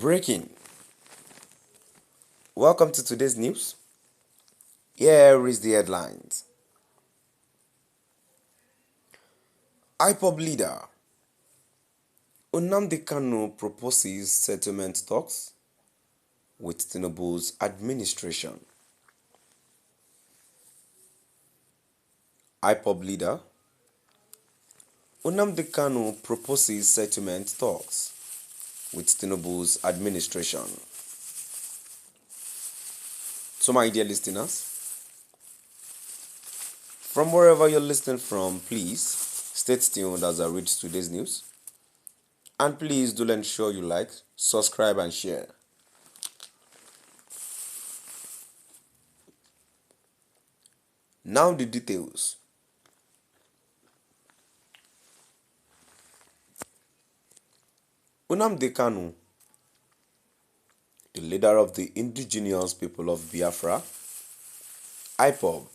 Breaking. Welcome to today's news. Here is the headlines. IPOB leader Nnamdi Kanu proposes settlement talks with Tinubu's administration. IPOB leader Nnamdi Kanu proposes settlement talks with Tinubu's administration. So my dear listeners, from wherever you're listening from, please stay tuned as I read today's news. And please do ensure you like, subscribe and share. Now the details. Nnamdi Kanu, the leader of the indigenous people of Biafra, IPOB.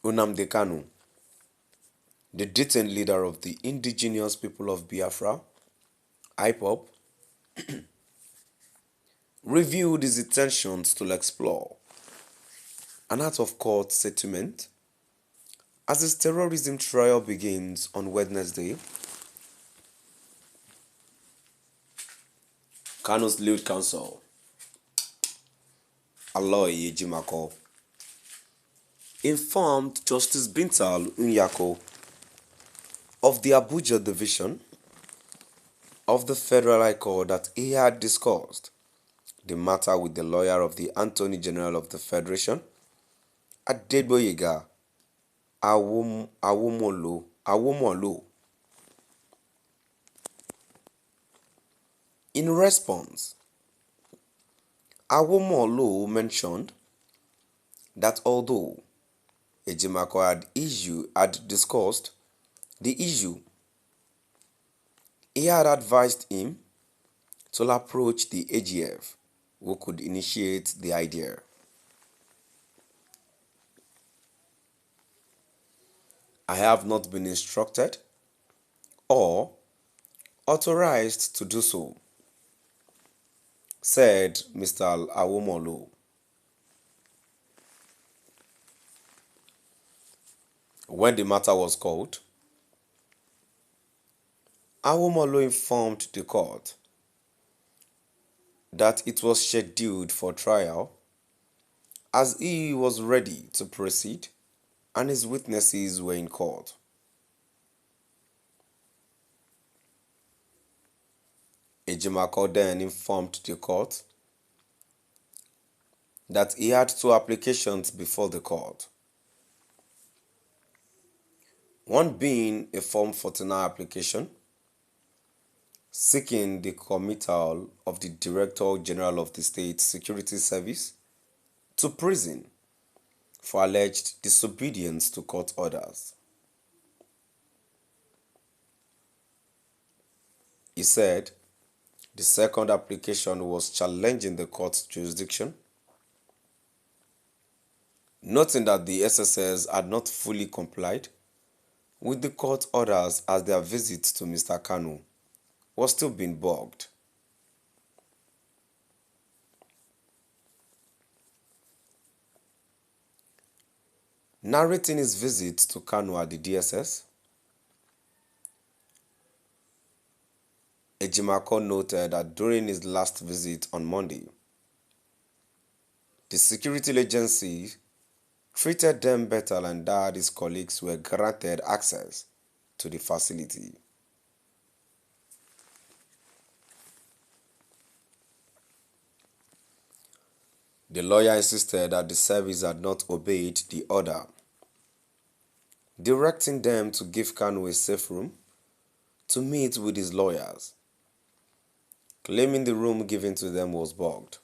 Nnamdi Kanu, the detained leader of the indigenous people of Biafra, IPOB, revealed his intentions to explore an out-of-court settlement as his terrorism trial begins on Wednesday. Kanu's lead counsel, Aloy Ejimako, informed Justice Bintal Unyako of the Abuja Division of the Federal High Court that he had discussed the matter with the lawyer of the Attorney General of the Federation, Adeboyega Awomolo. In response, Awomolo mentioned that although Ejimako had discussed the issue, he had advised him to approach the AGF, who could initiate the idea. I have not been instructed or authorized to do so, said Mr. Awomolo. When the matter was called, Awomolo informed the court that it was scheduled for trial as he was ready to proceed and his witnesses were in court. Ejimako then informed the court that he had two applications before the court, one being a Form 49 application seeking the committal of the Director General of the State Security Service to prison for alleged disobedience to court orders. He said the second application was challenging the court's jurisdiction, noting that the SSS had not fully complied with the court orders as their visit to Mr. Kanu was still being bugged. Narrating his visit to Kanu at the DSS, Ejimako noted that during his last visit on Monday, the security agency treated them better and that his colleagues were granted access to the facility. The lawyer insisted that the service had not obeyed the order, directing them to give Kanu a safe room to meet with his lawyers, claiming the room given to them was bugged.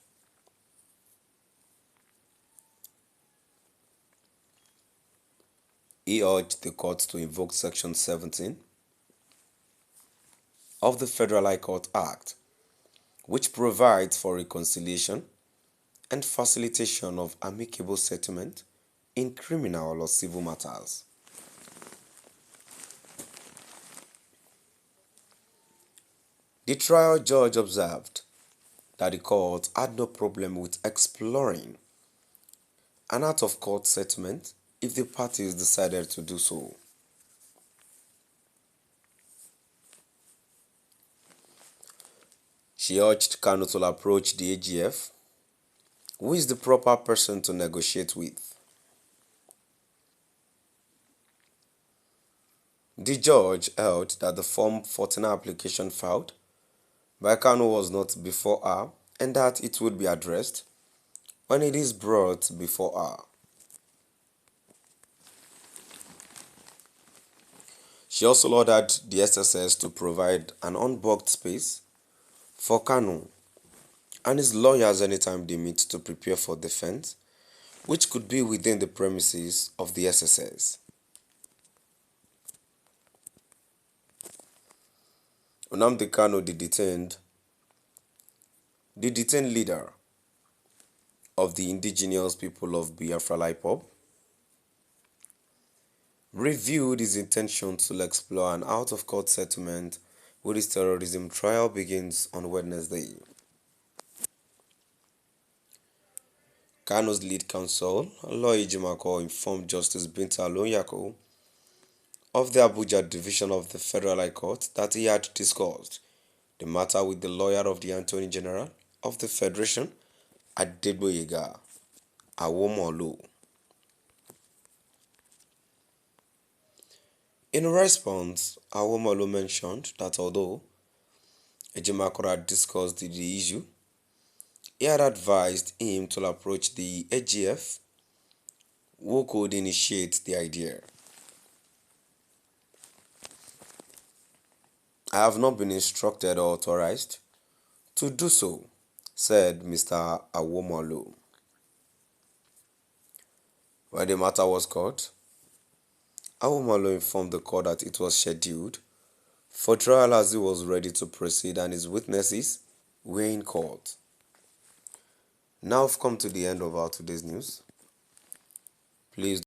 He urged the court to invoke Section 17 of the Federal High Court Act, which provides for reconciliation and facilitation of amicable settlement in criminal or civil matters. The trial judge observed that the court had no problem with exploring an out-of-court settlement if the parties decided to do so. She urged Kanu to approach the AGF, who is the proper person to negotiate with. The judge held that the Form 14 application filed by Kanu was not before her and that it would be addressed when it is brought before her. She also ordered the SSS to provide an unblocked space for Kanu and his lawyers anytime they meet to prepare for defense, which could be within the premises of the SSS. Nnamdi Kanu, the detained leader of the indigenous people of Biafra IPOB, revealed his intention to explore an out-of-court settlement with his terrorism trial begins on Wednesday. Kanu's lead counsel, Lawyer Jimako, informed Justice Binta Alonyako of the Abuja Division of the Federal High Court that he had discussed the matter with the lawyer of the Attorney General of the Federation, Adegboyega Awomolu. In response, Awomolu mentioned that although Ejimako had discussed the issue, he had advised him to approach the AGF, who could initiate the idea. I have not been instructed or authorized to do so, said Mr. Awomolu. When the matter was called, Awomolu informed the court that it was scheduled for trial as he was ready to proceed and his witnesses were in court. Now I've come to the end of our today's news. Please